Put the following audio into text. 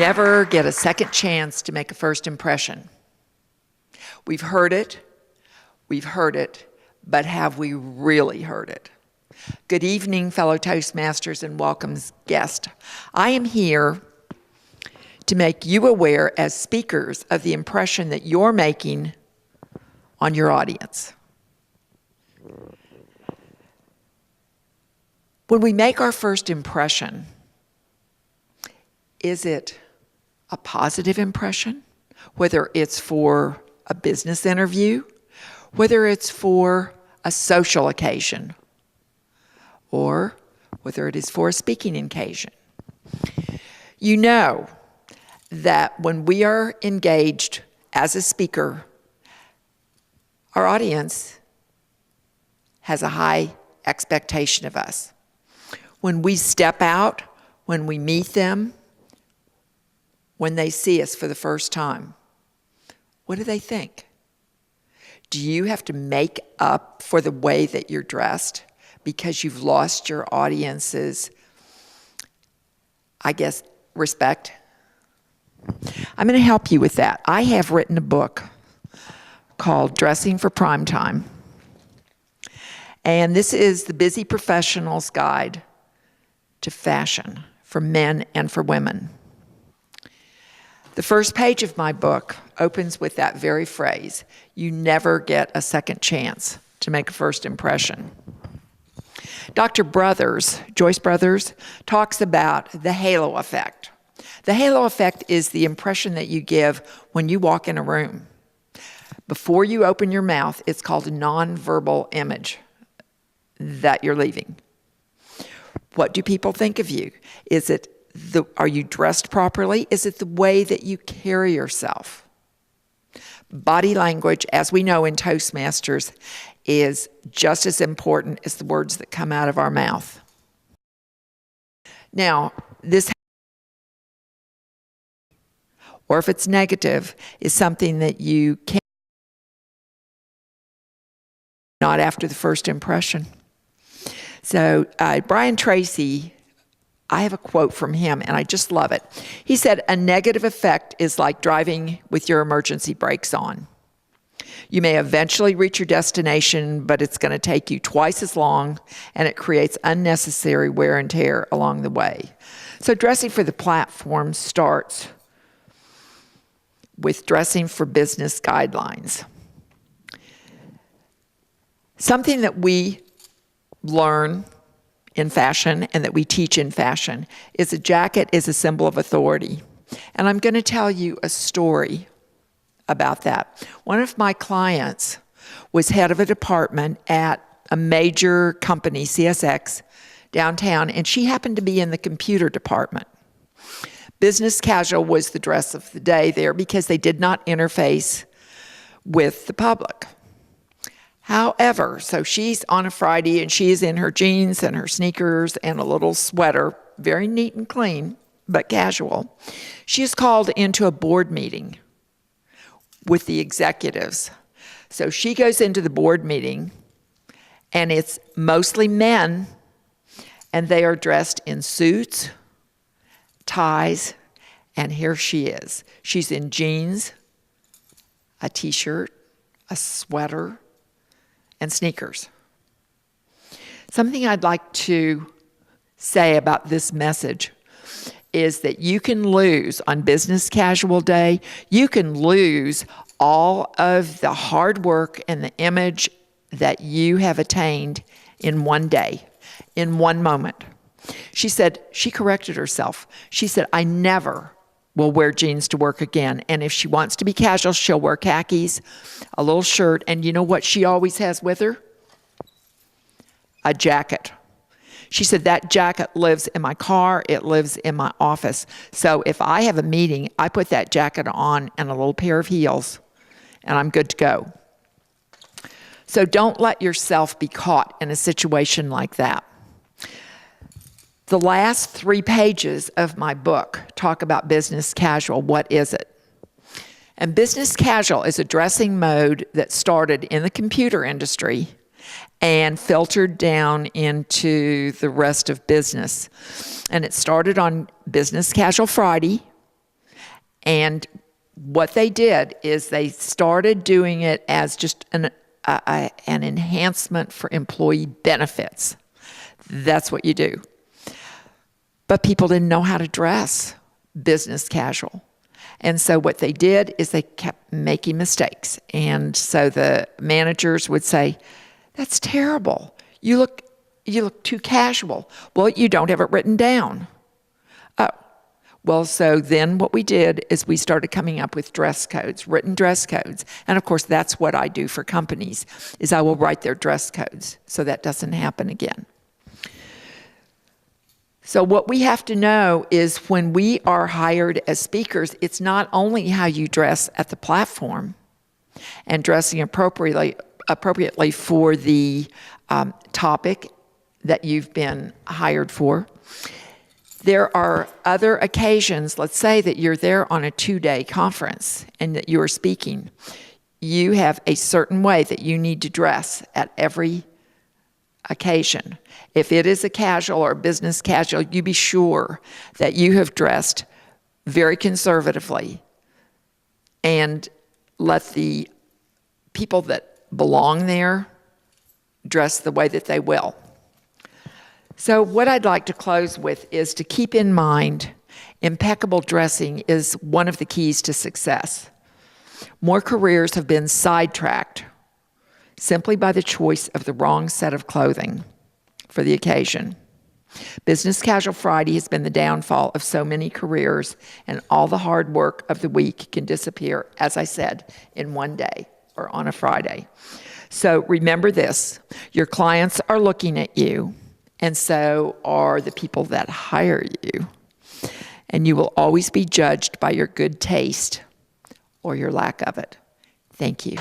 never get a second chance to make a first impression. We've heard it, but have we really heard it? Good evening, fellow Toastmasters and welcome guests. I am here to make you aware as speakers of the impression that you're making on your audience. When we make our first impression, is it a positive impression? Whether it's for a business interview, whether it's for a social occasion, or whether it is for a speaking occasion. You know that when we are engaged as a speaker, our audience has a high expectation of us. When we step out, when we meet them, when they see us for the first time, what do they think? Do you have to make up for the way that you're dressed because you've lost your audience's, respect? I'm going to help you with that. I have written a book called Dressing for Prime Time. And this is the busy professional's guide to fashion for men and for women. The first page of my book opens with that very phrase, you never get a second chance to make a first impression. Dr. Joyce Brothers, talks about the halo effect. The halo effect is the impression that you give when you walk in a room. Before you open your mouth, it's called a nonverbal image that you're leaving. What do people think of you? Are you dressed properly? Is it the way that you carry yourself? Body language, as we know in Toastmasters, is just as important as the words that come out of our mouth. Now, this, or if it's negative, is something that you can't, not after the first impression. So Brian Tracy, I have a quote from him, and I just love it. He said, a negative effect is like driving with your emergency brakes on. You may eventually reach your destination, but it's going to take you twice as long, and it creates unnecessary wear and tear along the way. So dressing for the platform starts with dressing for business guidelines. Something that we learn in fashion and that we teach in fashion is a jacket is a symbol of authority. And I'm going to tell you a story about that. One of my clients was head of a department at a major company, CSX, downtown, and she happened to be in the computer department. Business casual was the dress of the day there because they did not interface with the public. However, so she's on a Friday and she's in her jeans and her sneakers and a little sweater, very neat and clean, but casual. She's called into a board meeting with the executives. So she goes into the board meeting and it's mostly men and they are dressed in suits, ties, and here she is. She's in jeans, a t-shirt, a sweater, and sneakers. Something I'd like to say about this message is that you can lose on business casual day, you can lose all of the hard work and the image that you have attained in one day, in one moment. She said, she corrected herself. She said, I never will wear jeans to work again. And if she wants to be casual, she'll wear khakis, a little shirt, and you know what she always has with her? A jacket. She said, that jacket lives in my car, it lives in my office. So if I have a meeting, I put that jacket on and a little pair of heels, and I'm good to go. So don't let yourself be caught in a situation like that. The last 3 pages of my book talk about business casual. What is it? And business casual is a dressing mode that started in the computer industry and filtered down into the rest of business. And it started on Business Casual Friday, And what they did is they started doing it as just an enhancement for employee benefits. That's what you do. But people didn't know how to dress business casual. And so what they did is they kept making mistakes. And so the managers would say, "That's terrible. You look too casual." "Well, you don't have it written down." "Oh." Well, so then what we did is we started coming up with dress codes, written dress codes. And of course, that's what I do for companies, is I will write their dress codes so that doesn't happen again. So what we have to know is when we are hired as speakers, it's not only how you dress at the platform and dressing appropriately for the topic that you've been hired for. There are other occasions. Let's say that you're there on a 2-day conference and that you are speaking. You have a certain way that you need to dress at every occasion. If it is a casual or business casual, you be sure that you have dressed very conservatively and let the people that belong there dress the way that they will. So what I'd like to close with is to keep in mind impeccable dressing is one of the keys to success. More careers have been sidetracked simply by the choice of the wrong set of clothing for the occasion. Business Casual Friday has been the downfall of so many careers, and all the hard work of the week can disappear, as I said, in one day or on a Friday. So remember this, your clients are looking at you, and so are the people that hire you. And you will always be judged by your good taste or your lack of it. Thank you.